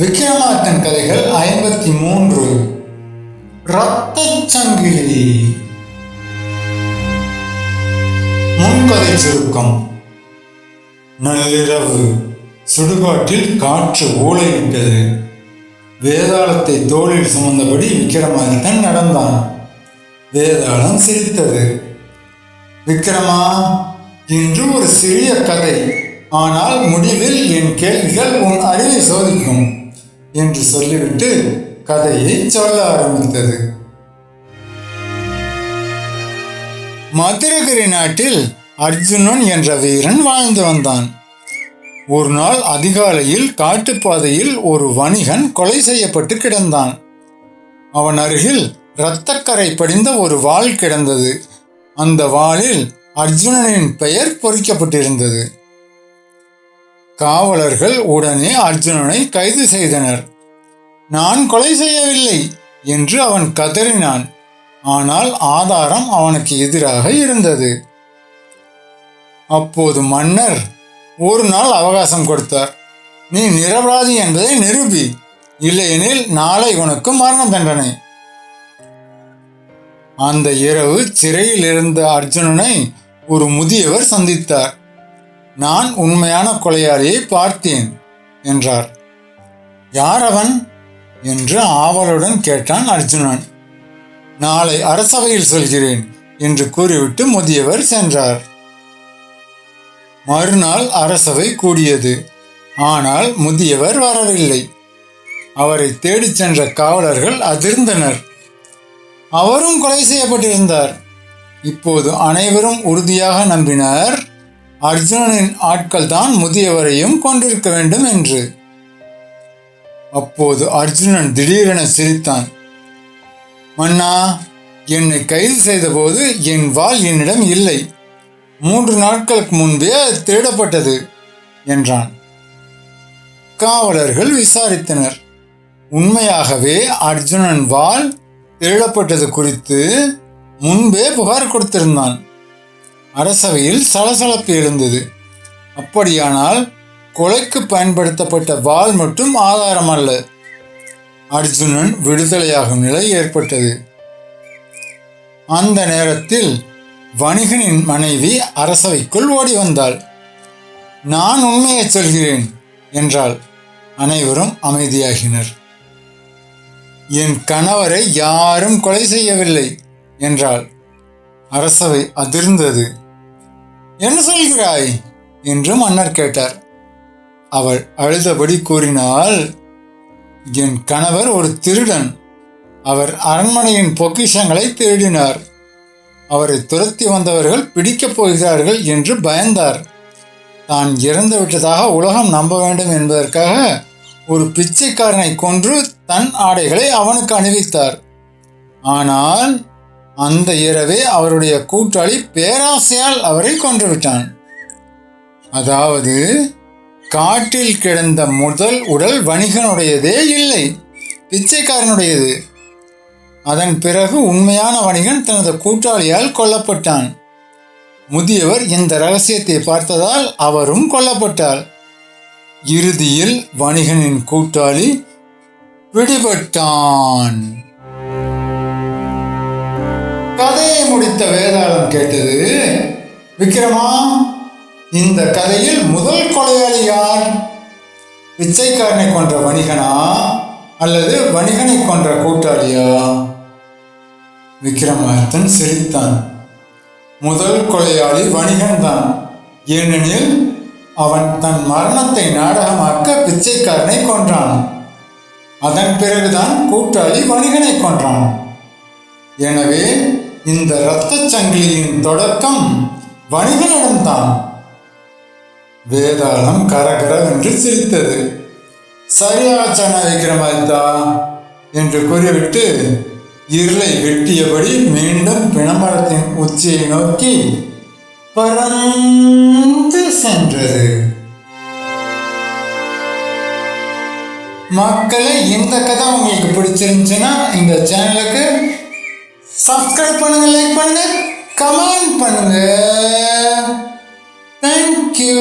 விக்ரமாதித்தன் கதைகள் 53. இரத்தச் சங்கிலி. முன்கதை சுருக்கம். நள்ளிரவு. சுடுகாட்டில் காற்று ஊளையிட்டது. வேதாளத்தை தோளில் சுமந்தபடி விக்ரமாதித்தன் நடந்தான். வேதாளம் சிரித்தது. விக்ரமா, இன்று ஒரு சிறிய கதை, ஆனால் முடிவில் என் கேள்விகள் உன் அறிவை சோதிக்கும் என்று சொல்லிவிட்டு கதையை சொல்ல ஆரம்பித்தது. மதுரகிரி நாட்டில் அர்ஜுனன் என்ற வீரன் வாழ்ந்து வந்தான். ஒரு நாள் அதிகாலையில் காட்டுப்பாதையில் ஒரு வணிகன் கொலை செய்யப்பட்டு கிடந்தான். அவன் அருகில் இரத்தக்கரை படிந்த ஒரு வாள் கிடந்தது. அந்த வாளில் அர்ஜுனனின் பெயர் பொறிக்கப்பட்டிருந்தது. காவலர்கள் உடனே அர்ஜுனனை கைது செய்தனர். நான் கொலை செய்யவில்லை என்று அவன் கதறினான். ஆனால் ஆதாரம் அவனுக்கு எதிராக இருந்தது. அப்போது மன்னர் ஒரு நாள் அவகாசம் கொடுத்தார். நீ நிரபராதி என்பதை நிரூபி, இல்லையெனில் நாளை உனக்கு மரண தண்டனை. அந்த இரவு சிறையில் இருந்த அர்ஜுனனை ஒரு முதியவர் சந்தித்தார். நான் உண்மையான கொலையாளியை பார்த்தேன் என்றார். யார் அவன் என்று ஆவலுடன் கேட்டான் அர்ஜுனன். நாளை அரசவையில் சொல்கிறேன் என்று கூறிவிட்டு முதியவர் சென்றார். மறுநாள் அரசவை கூடியது. ஆனால் முதியவர் வரவில்லை. அவரை தேடிச் சென்ற காவலர்கள் அதிர்ந்தனர். அவரும் கொலை செய்யப்பட்டிருந்தார். இப்போது அனைவரும் உறுதியாக நம்பினர் அர்ஜுனனின் ஆட்கள் தான் முதியவரையும் கொண்டிருக்க வேண்டும் என்று. அப்போது அர்ஜுனன் திடீரென சிரித்தான். மன்னா, என்னை கைது செய்தபோது என் வாள் என்னிடம் இல்லை. 3 நாட்களுக்கு முன்பே அது திருடப்பட்டது என்றான். காவலர்கள் விசாரித்தனர். உண்மையாகவே அர்ஜுனன் வாள் திருடப்பட்டது குறித்து முன்பே புகார் கொடுத்திருந்தான். அரசவையில் சலசலப்பு எழுந்தது. அப்படியானால் கொலைக்கு பயன்படுத்தப்பட்ட வாள் மட்டும் ஆதாரம் அல்ல. அர்ஜுனன் விடுதலையாகும் நிலை ஏற்பட்டது. அந்த நேரத்தில் வணிகனின் மனைவி அரசவைக்குள் ஓடி வந்தாள். நான் உண்மையை சொல்கிறேன் என்றாள். அனைவரும் அமைதியாகினர். என் கணவரை யாரும் கொலை செய்யவில்லை என்றாள். அரசவை அதிர்ந்தது. என்ன சொல்கிறாய் என்று மன்னர் கேட்டார். அவள் அழுதபடி கூறினாள், என் கணவர் ஒரு திருடன். அவர் அரண்மனையின் பொக்கிஷங்களை திருடினார். அவரை துரத்தி வந்தவர்கள் பிடிக்கப் போகிறார்கள் என்று பயந்தார். தான் இறந்து விட்டதாக உலகம் நம்ப வேண்டும் என்பதற்காக ஒரு பிச்சைக்காரனை கொன்று தன் ஆடைகளை அவனுக்கு அணிவித்தார். ஆனால் அந்த இரவே அவருடைய கூட்டாளி பேராசையால் அவரை கொன்றுவிட்டான். அதாவது காட்டில் கிடந்த முதல் உடல் வணிகனுடையதே இல்லை, பிச்சைக்காரனுடையது. அதன் பிறகு உண்மையான வணிகன் தனது கூட்டாளியால் கொல்லப்பட்டான். முதியவர் இந்த ரகசியத்தை பார்த்ததால் அவரும் கொல்லப்பட்டார். இறுதியில் வணிகனின் கூட்டாளி பிடிபட்டான். கதையை முடித்த வேதாளம் கேட்டது. விக்ரமா, இந்த கதையில் முதல் கொலையாளி யார்? பிச்சைக்காரனை கொன்ற வணிகனா அல்லது வணிகனை கொன்ற கூட்டாளியா? விக்ரமாதித்தன் சிரித்தான். முதல் கொலையாளி வணிகன் தான். ஏனெனில் அவன் தன் மரணத்தை நாடகமாக்க பிச்சைக்காரனை கொன்றான். அதன் பிறகுதான் கூட்டாளி வணிகனை கொன்றான். எனவே இந்த இரத்தச் சங்கிலியின் தொடக்கம் வணிகனிடம்தான். வேதாளம் கரகரவென்று சிரித்தது. சரியாச்சன விக்ரமாதித்தா என்று கூறிவிட்டு இருளை வெட்டியபடி மீண்டும் பிணமரத்தின் உச்சியை நோக்கி பறந்து சென்றது. மக்களை, இந்த கதை உங்களுக்கு பிடிச்சிருந்துச்சுன்னா இந்த சேனலுக்கு சப்ஸ்கிரைப் பண்ணுங்க, லைக் பண்ணுங்க, கமெண்ட் பண்ணுங்க. தேங்க்யூ.